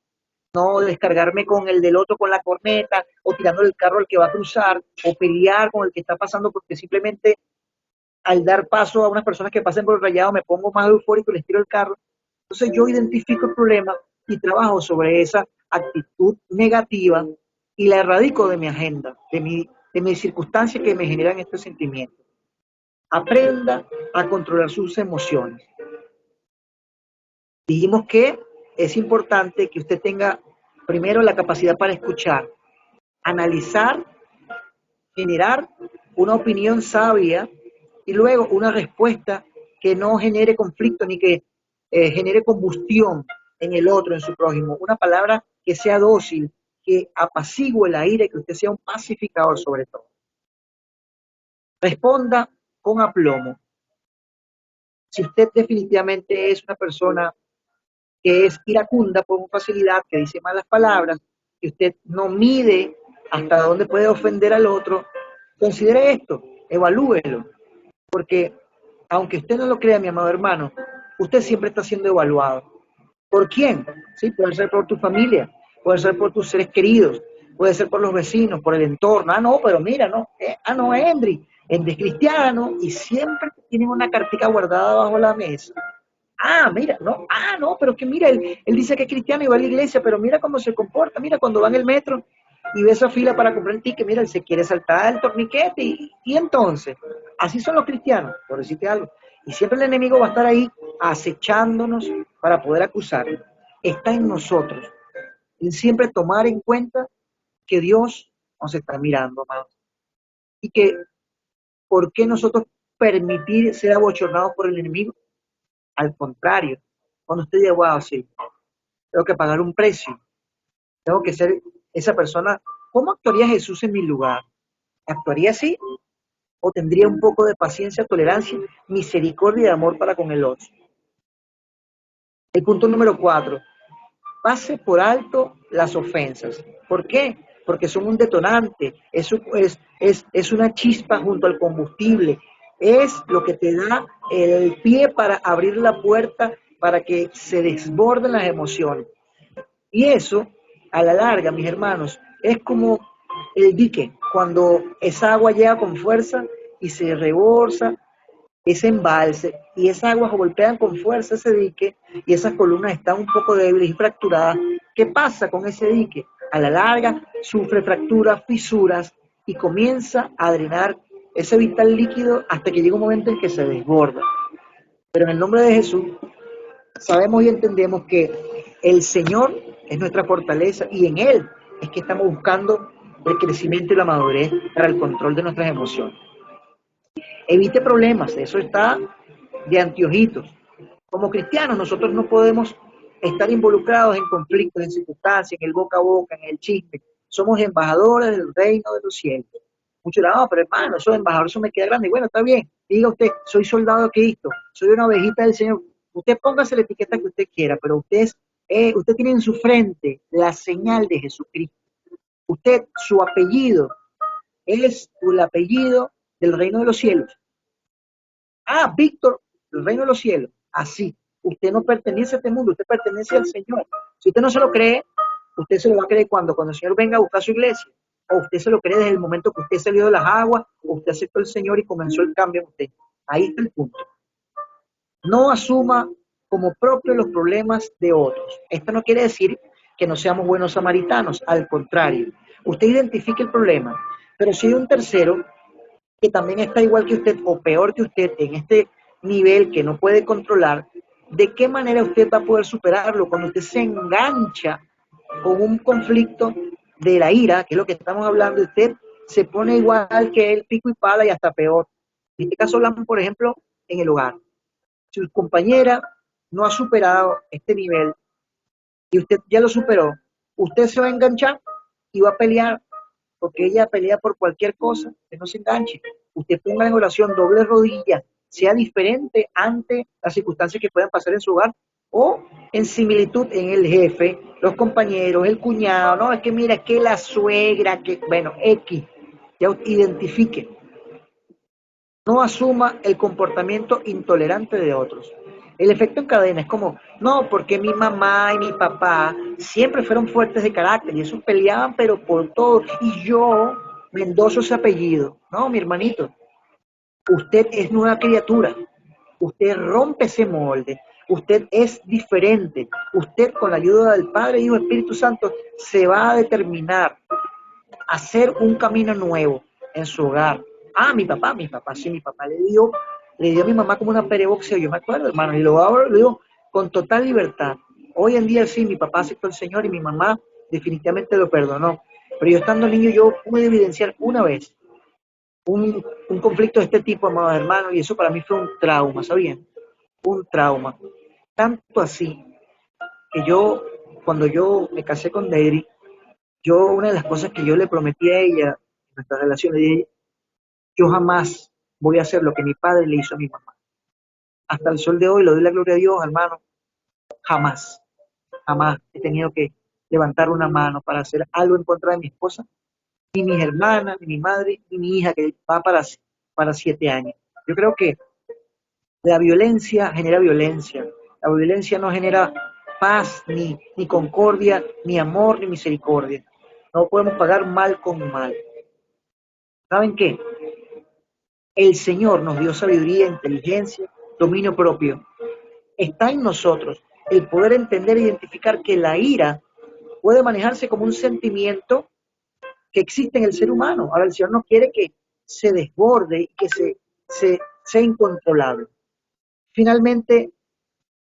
no descargarme con el del otro con la corneta, o tirando el carro al que va a cruzar, o pelear con el que está pasando, porque simplemente al dar paso a unas personas que pasen por el rayado me pongo más eufórico y les tiro el carro. Entonces yo identifico el problema y trabajo sobre esa actitud negativa y la erradico de mi agenda, de mis circunstancias que me generan este sentimiento. Aprenda a controlar sus emociones. Dijimos que es importante que usted tenga primero la capacidad para escuchar. analizar, generar una opinión sabia y luego una respuesta que no genere conflicto ni que genere combustión en el otro, en su prójimo. Una palabra que sea dócil, que apacigüe la ira y que usted sea un pacificador sobre todo. Responda con aplomo. Si usted definitivamente es una persona que es iracunda por facilidad, que dice malas palabras, que usted no mide hasta dónde puede ofender al otro, considere esto, evalúelo, porque aunque usted no lo crea, mi amado hermano, usted siempre está siendo evaluado. ¿Por quién? Sí, puede ser por tu familia, puede ser por tus seres queridos, puede ser por los vecinos, por el entorno. Ah, no, pero mira, no, no, Henry es cristiano y siempre tienen una cartica guardada bajo la mesa. Ah, mira, no, pero que mira, él dice que es cristiano y va a la iglesia, pero mira cómo se comporta, mira cuando va en el metro y ve esa fila para comprar el ticket, mira, él se quiere saltar el torniquete y entonces, así son los cristianos, por decirte algo. Y siempre el enemigo va a estar ahí acechándonos para poder acusarnos. Está en nosotros. Y siempre tomar en cuenta que Dios nos está mirando, amados. Y que, ¿por qué nosotros permitir ser abochornados por el enemigo? Al contrario, cuando usted diga, wow, sí, tengo que pagar un precio, tengo que ser esa persona, ¿cómo actuaría Jesús en mi lugar? ¿Actuaría así? ¿O tendría un poco de paciencia, tolerancia, misericordia y amor para con el otro? El punto número 4, pase por alto las ofensas. ¿Por qué? Porque son un detonante, es una chispa junto al combustible, es lo que te da el pie para abrir la puerta para que se desborden las emociones. Y eso, a la larga, mis hermanos, es como el dique, cuando esa agua llega con fuerza y se reborsa ese embalse y esas aguas golpean con fuerza ese dique y esas columnas están un poco débiles y fracturadas. ¿Qué pasa con ese dique? A la larga sufre fracturas, fisuras y comienza a drenar ese vital líquido hasta que llega un momento en que se desborda. Pero en el nombre de Jesús sabemos y entendemos que el Señor es nuestra fortaleza y en Él es que estamos buscando el crecimiento y la madurez para el control de nuestras emociones. Evite problemas, eso está de anteojitos. Como cristianos nosotros no podemos estar involucrados en conflictos, en circunstancias, en el boca a boca, en el chisme. Somos embajadores del reino de los cielos. Muchos dirán, no, pero hermano, eso de embajador, eso me queda grande. Y bueno, está bien, diga usted, soy soldado de Cristo, soy una ovejita del Señor. Usted póngase la etiqueta que usted quiera, pero usted tiene en su frente la señal de Jesucristo. Usted, su apellido, es el apellido del reino de los cielos. Ah, Víctor, el reino de los cielos. Así. Usted no pertenece a este mundo, usted pertenece al Señor. Si usted no se lo cree, usted se lo va a creer cuando el Señor venga a buscar su iglesia. O usted se lo cree desde el momento que usted salió de las aguas, o usted aceptó al Señor y comenzó el cambio en usted. Ahí está el punto. No asuma como propios los problemas de otros. Esto no quiere decir que no seamos buenos samaritanos, al contrario. Usted identifique el problema, pero si hay un tercero que también está igual que usted o peor que usted en este nivel que no puede controlar, ¿de qué manera usted va a poder superarlo cuando usted se engancha con un conflicto de la ira, que es lo que estamos hablando, y usted se pone igual que él, pico y pala y hasta peor? En este caso hablamos, por ejemplo, en el hogar. Si su compañera no ha superado este nivel y usted ya lo superó, usted se va a enganchar y va a pelear, porque ella pelea por cualquier cosa, que no se enganche. Usted ponga en oración, doble rodilla, sea diferente ante las circunstancias que puedan pasar en su hogar o en similitud en el jefe, los compañeros, el cuñado, no, es que mira, es que la suegra, que bueno, X, ya identifique. No asuma el comportamiento intolerante de otros. El efecto en cadena es como, no, porque mi mamá y mi papá siempre fueron fuertes de carácter y esos peleaban, pero por todo. Y yo me endoso ese apellido. No, mi hermanito, usted es nueva criatura. Usted rompe ese molde. Usted es diferente. Usted, con la ayuda del Padre, Hijo y Espíritu Santo, se va a determinar a hacer un camino nuevo en su hogar. Ah, mi papá sí, mi papá le dio a mi mamá como una pereboxia, yo me acuerdo, hermano, y lo digo con total libertad. Hoy en día sí, mi papá aceptó al Señor y mi mamá definitivamente lo perdonó. Pero yo estando niño, yo pude evidenciar una vez un conflicto de este tipo, amados hermanos, y eso para mí fue un trauma, ¿sabían? Un trauma. Tanto así que yo, cuando yo me casé con Deidre, yo una de las cosas que yo le prometí a ella en nuestra relación, le dije, yo jamás voy a hacer lo que mi padre le hizo a mi mamá. Hasta el sol de hoy le doy la gloria a Dios, hermano, jamás, jamás he tenido que levantar una mano para hacer algo en contra de mi esposa, ni mis hermanas, ni mi madre, ni mi hija que va para 7 años. Yo creo que la violencia genera violencia. La violencia no genera paz, ni concordia, ni amor, ni misericordia. No podemos pagar mal con mal. ¿Saben qué? El Señor nos dio sabiduría, inteligencia, dominio propio. Está en nosotros el poder entender e identificar que la ira puede manejarse como un sentimiento que existe en el ser humano. Ahora el Señor no quiere que se desborde y que sea incontrolable. Finalmente,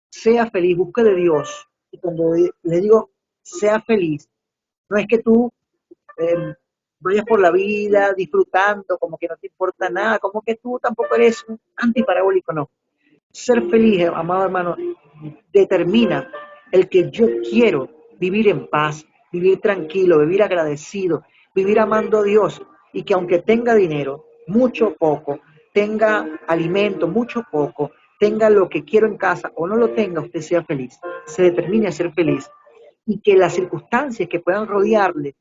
sea feliz, busque de Dios. Y cuando le digo sea feliz, no es que tú eh, vayas por la vida disfrutando, como que no te importa nada, como que tú tampoco eres un antiparabólico, no. Ser feliz, amado hermano, determina el que yo quiero vivir en paz, vivir tranquilo, vivir agradecido, vivir amando a Dios y que aunque tenga dinero, mucho o poco, tenga alimento, mucho o poco, tenga lo que quiero en casa o no lo tenga, usted sea feliz, se determine a ser feliz y que las circunstancias que puedan rodearle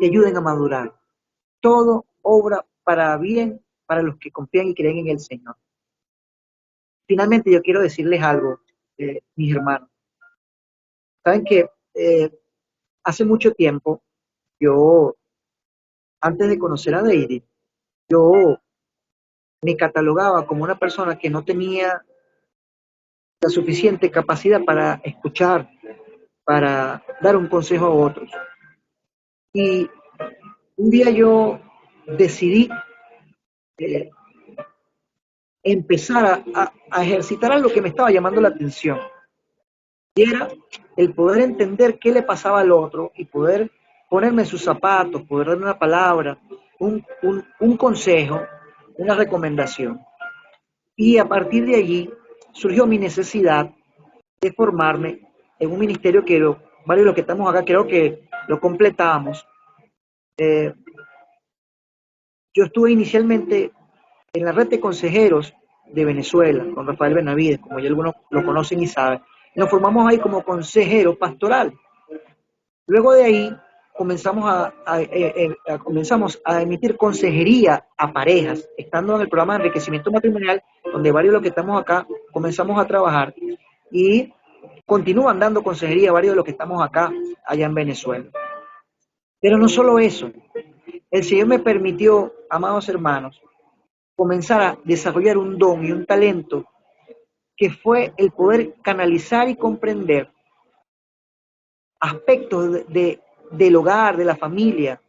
te ayuden a madurar. Todo obra para bien para los que confían y creen en el Señor. Finalmente yo quiero decirles algo, mis hermanos. Saben que hace mucho tiempo, yo, antes de conocer a Deidre, yo me catalogaba como una persona que no tenía la suficiente capacidad para escuchar, para dar un consejo a otros. Y un día yo decidí eh, empezar a ejercitar algo que me estaba llamando la atención. Y era el poder entender qué le pasaba al otro y poder ponerme en sus zapatos, poder darle una palabra, un consejo, una recomendación. Y a partir de allí surgió mi necesidad de formarme en un ministerio que varios de los que estamos acá creo que lo completamos. Eh, yo estuve inicialmente en la red de consejeros de Venezuela, con Rafael Benavides, como ya algunos lo conocen y saben. Nos formamos ahí como consejero pastoral. Luego de ahí comenzamos a emitir consejería a parejas, estando en el programa de enriquecimiento matrimonial, donde varios de los que estamos acá comenzamos a trabajar y continúan dando consejería a varios de los que estamos acá, allá en Venezuela. Pero no solo eso, el Señor me permitió, amados hermanos, comenzar a desarrollar un don y un talento que fue el poder canalizar y comprender aspectos del hogar, de la familia,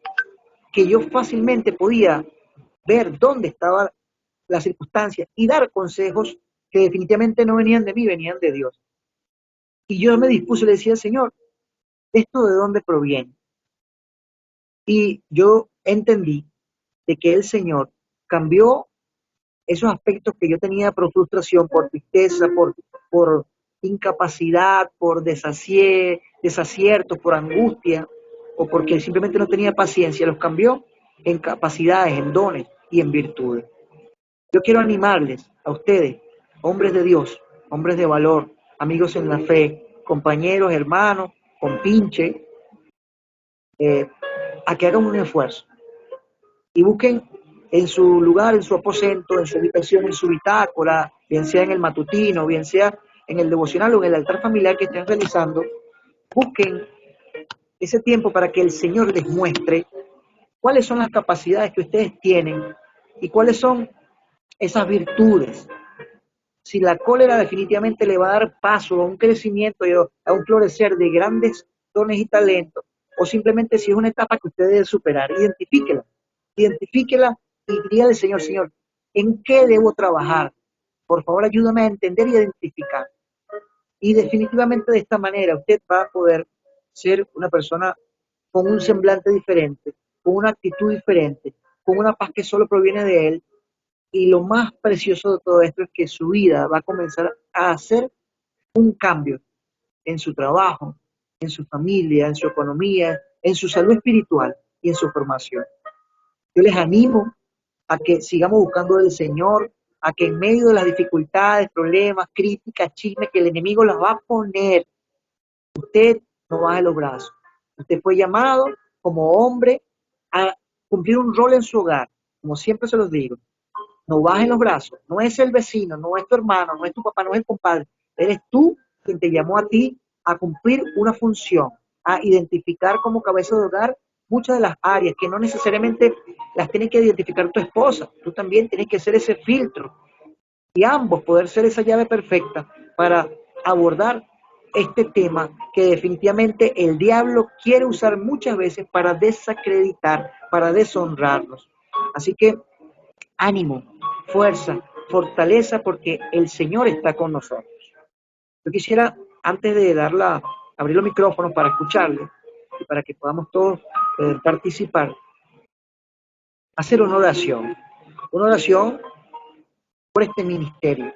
que yo fácilmente podía ver dónde estaba la circunstancia y dar consejos que definitivamente no venían de mí, venían de Dios. Y yo me dispuse y le decía, Señor, ¿esto de dónde proviene? Y yo entendí de que el Señor cambió esos aspectos que yo tenía por frustración, por tristeza, por incapacidad, por desacierto, por angustia, o porque simplemente no tenía paciencia, los cambió en capacidades, en dones y en virtudes. Yo quiero animarles a ustedes, hombres de Dios, hombres de valor, amigos en la fe, compañeros, hermanos, compinche, a que hagan un esfuerzo y busquen en su lugar, en su aposento, en su habitación, en su bitácora, bien sea en el matutino, bien sea en el devocional o en el altar familiar que estén realizando, busquen ese tiempo para que el Señor les muestre cuáles son las capacidades que ustedes tienen y cuáles son esas virtudes. Si la cólera definitivamente le va a dar paso a un crecimiento y a un florecer de grandes dones y talentos, o simplemente si es una etapa que usted debe superar, identifíquela y dígale, Señor, Señor, ¿en qué debo trabajar? Por favor, ayúdame a entender y a identificar. Y definitivamente de esta manera usted va a poder ser una persona con un semblante diferente, con una actitud diferente, con una paz que solo proviene de Él. Y lo más precioso de todo esto es que su vida va a comenzar a hacer un cambio en su trabajo, en su familia, en su economía, en su salud espiritual y en su formación. Yo les animo a que sigamos buscando del Señor, a que en medio de las dificultades, problemas, críticas, chismes que el enemigo las va a poner, usted no baje los brazos. Usted fue llamado como hombre a cumplir un rol en su hogar, como siempre se los digo. No bajen los brazos, no es el vecino, no es tu hermano, no es tu papá, no es el compadre. Eres tú quien te llamó a ti a cumplir una función, a identificar como cabeza de hogar muchas de las áreas que no necesariamente las tiene que identificar tu esposa. Tú también tienes que ser ese filtro y ambos poder ser esa llave perfecta para abordar este tema que definitivamente el diablo quiere usar muchas veces para desacreditar, para deshonrarnos. Así que ánimo, fuerza, fortaleza, porque el Señor está con nosotros. Yo quisiera, antes de abrir los micrófonos para escucharle y para que podamos todos participar, hacer una oración por este ministerio.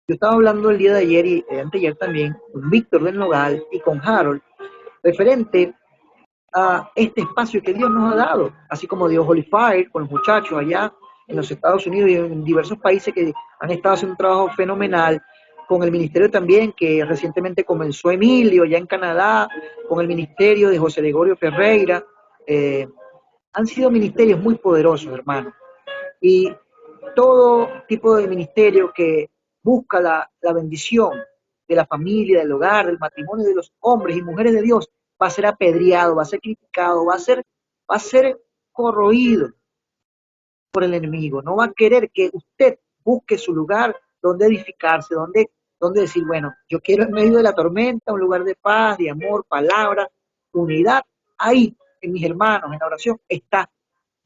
Yo estaba hablando el día de ayer y anteayer también con Víctor del Nogal y con Harold, referente a este espacio que Dios nos ha dado, así como dio Holy Fire con los muchachos allá en los Estados Unidos y en diversos países que han estado haciendo un trabajo fenomenal, con el ministerio también que recientemente comenzó Emilio ya en Canadá, con el ministerio de José Gregorio Ferreira. Han sido ministerios muy poderosos, hermano, y todo tipo de ministerio que busca la bendición de la familia, del hogar, del matrimonio de los hombres y mujeres de Dios va a ser apedreado, va a ser criticado, va a ser corroído por el enemigo. No va a querer que usted busque su lugar donde edificarse, donde decir, bueno, yo quiero en medio de la tormenta un lugar de paz, de amor, palabra, unidad. Ahí, en mis hermanos, en la oración, está,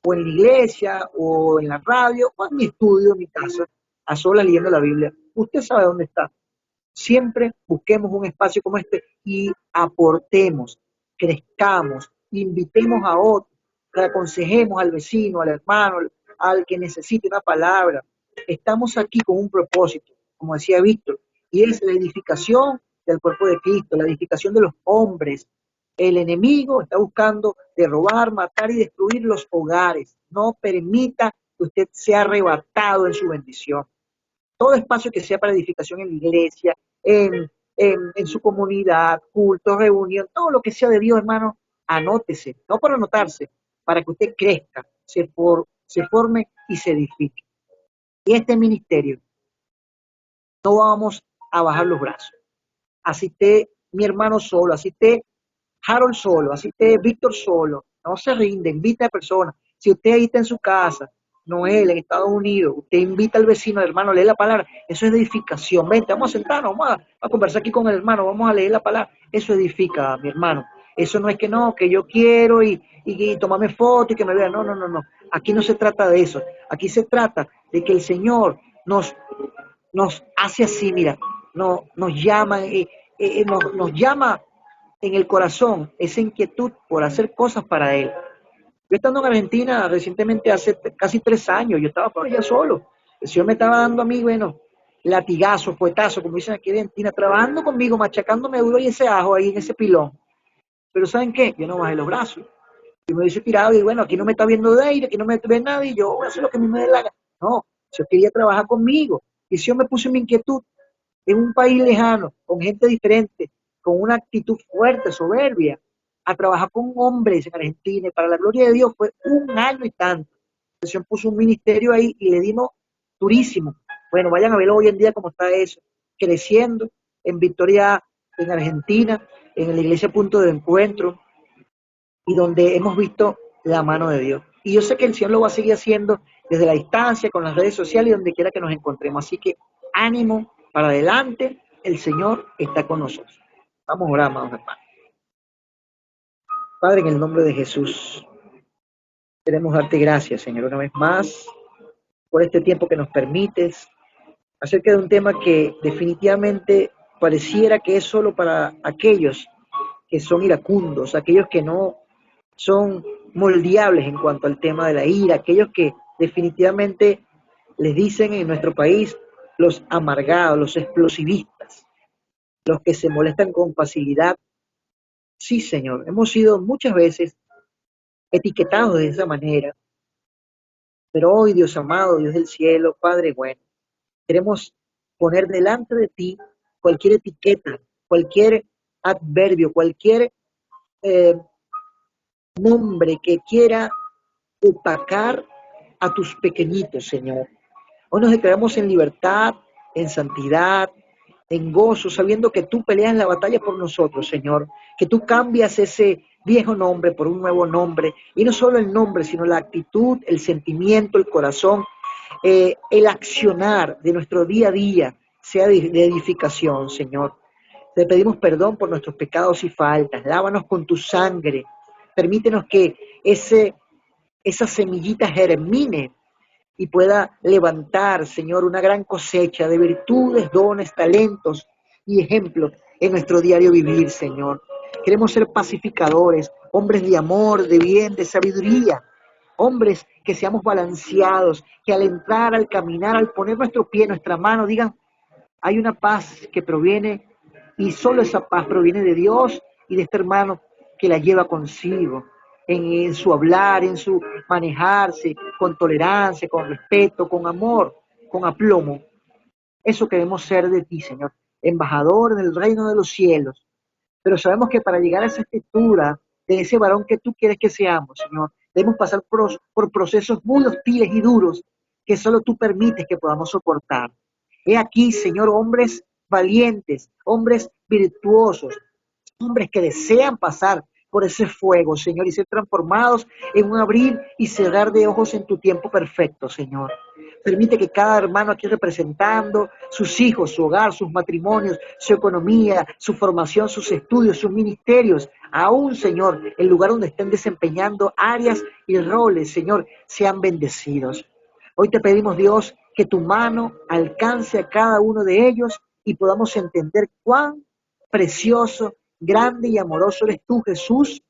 o en la iglesia, o en la radio, o en mi estudio, en mi casa, a solas leyendo la Biblia. Usted sabe dónde está. Siempre busquemos un espacio como este y aportemos, crezcamos, invitemos a otros, aconsejemos al vecino, al hermano, al que necesite una palabra. Estamos aquí con un propósito, como decía Víctor, y es la edificación del cuerpo de Cristo, la edificación de los hombres. El enemigo está buscando de robar, matar y destruir los hogares. No permita que usted sea arrebatado en su bendición. Todo espacio que sea para edificación en la iglesia, en su comunidad, culto, reunión, todo lo que sea de Dios, hermano, anótese, no para anotarse, para que usted crezca, se forme y se edifique. Y este ministerio, no vamos a bajar los brazos. Así esté mi hermano solo, así esté Harold solo, así esté Víctor solo, no se rinde, invita a personas. Si usted ahí está en su casa, Noel, en Estados Unidos, usted invita al vecino, al hermano, lee la palabra, eso es edificación. Vente, vamos a sentarnos, vamos a conversar aquí con el hermano, vamos a leer la palabra, eso edifica, mi hermano. Eso no es que no, que yo quiero y tomarme foto y que me vean, no. Aquí no se trata de eso, aquí se trata de que el Señor nos hace así, mira, nos llama, nos llama en el corazón esa inquietud por hacer cosas para Él. Yo estando en Argentina recientemente, hace casi 3 años, yo estaba por allá solo. El Señor me estaba dando a mí, bueno, latigazo, fuetazo, como dicen aquí en Argentina, trabajando conmigo, machacándome duro y ese ajo ahí en ese pilón. Pero ¿saben qué? Yo no bajé los brazos. Yo me hubiese tirado y bueno, aquí no me está viendo Deire, aquí no me ve nadie, y yo voy a hacer lo que a mí me dé la gana. No, yo quería trabajar conmigo. Y el Señor me puso en mi inquietud en un país lejano, con gente diferente, con una actitud fuerte, soberbia, a trabajar con hombres en Argentina. Y para la gloria de Dios fue 1 año y tanto. El Señor puso un ministerio ahí y le dimos durísimo. Bueno, vayan a verlo hoy en día cómo está eso, creciendo en Victoria, en Argentina, en la iglesia Punto de Encuentro, y donde hemos visto la mano de Dios. Y yo sé que el Señor lo va a seguir haciendo desde la distancia, con las redes sociales y donde quiera que nos encontremos. Así que ánimo para adelante, el Señor está con nosotros. Vamos a orar, amados hermanos. Padre, en el nombre de Jesús, queremos darte gracias, Señor, una vez más, por este tiempo que nos permites, acerca de un tema que definitivamente pareciera que es solo para aquellos que son iracundos, aquellos que no son moldeables en cuanto al tema de la ira, aquellos que definitivamente les dicen en nuestro país los amargados, los explosivistas, los que se molestan con facilidad. Sí, Señor, hemos sido muchas veces etiquetados de esa manera, pero hoy, Dios amado, Dios del cielo, Padre bueno, queremos poner delante de ti cualquier etiqueta, cualquier adverbio, cualquier eh, nombre que quiera opacar a tus pequeñitos, Señor. Hoy nos declaramos en libertad, en santidad, en gozo, sabiendo que tú peleas la batalla por nosotros, Señor, que tú cambias ese viejo nombre por un nuevo nombre, y no solo el nombre, sino la actitud, el sentimiento, el corazón, el accionar de nuestro día a día sea de edificación, Señor. Te pedimos perdón por nuestros pecados y faltas, lávanos con tu sangre, permítenos que esa semillita germine y pueda levantar, Señor, una gran cosecha de virtudes, dones, talentos y ejemplos en nuestro diario vivir, Señor. Queremos ser pacificadores, hombres de amor, de bien, de sabiduría, hombres que seamos balanceados, que al entrar, al caminar, al poner nuestro pie, nuestra mano, digan, hay una paz que proviene y solo esa paz proviene de Dios y de este hermano que la lleva consigo en su hablar, en su manejarse, con tolerancia, con respeto, con amor, con aplomo. Eso queremos ser de ti, Señor, embajador del reino de los cielos. Pero sabemos que para llegar a esa estatura de ese varón que tú quieres que seamos, Señor, debemos pasar por procesos muy hostiles y duros que solo tú permites que podamos soportar. He aquí, Señor, hombres valientes, hombres virtuosos, hombres que desean pasar por ese fuego, Señor, y ser transformados en un abrir y cerrar de ojos en tu tiempo perfecto, Señor. Permite que cada hermano aquí representando sus hijos, su hogar, sus matrimonios, su economía, su formación, sus estudios, sus ministerios, aún, Señor, el lugar donde estén desempeñando áreas y roles, Señor, sean bendecidos. Hoy te pedimos, Dios, que tu mano alcance a cada uno de ellos y podamos entender cuán precioso, grande y amoroso eres tú, Jesús,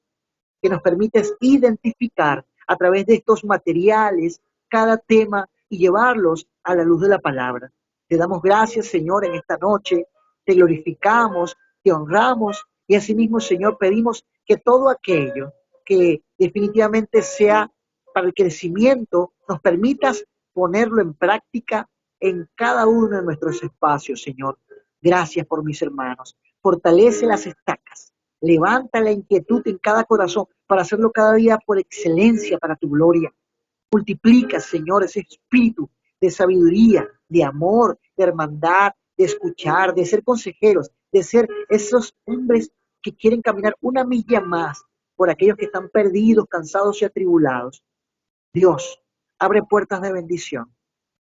que nos permites identificar a través de estos materiales cada tema y llevarlos a la luz de la palabra. Te damos gracias, Señor, en esta noche, te glorificamos, te honramos y asimismo, Señor, pedimos que todo aquello que definitivamente sea para el crecimiento, nos permitas ponerlo en práctica en cada uno de nuestros espacios, Señor. Gracias por mis hermanos. Fortalece las estacas. Levanta la inquietud en cada corazón para hacerlo cada día por excelencia para tu gloria. Multiplica, Señor, ese espíritu de sabiduría, de amor, de hermandad, de escuchar, de ser consejeros, de ser esos hombres que quieren caminar una milla más por aquellos que están perdidos, cansados y atribulados. Dios, abre puertas de bendición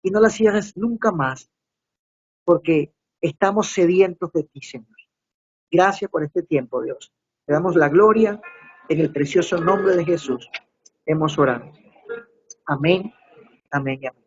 y no las cierres nunca más, porque estamos sedientos de ti, Señor. Gracias por este tiempo, Dios. Te damos la gloria en el precioso nombre de Jesús. Hemos orado. Amén, amén y amén.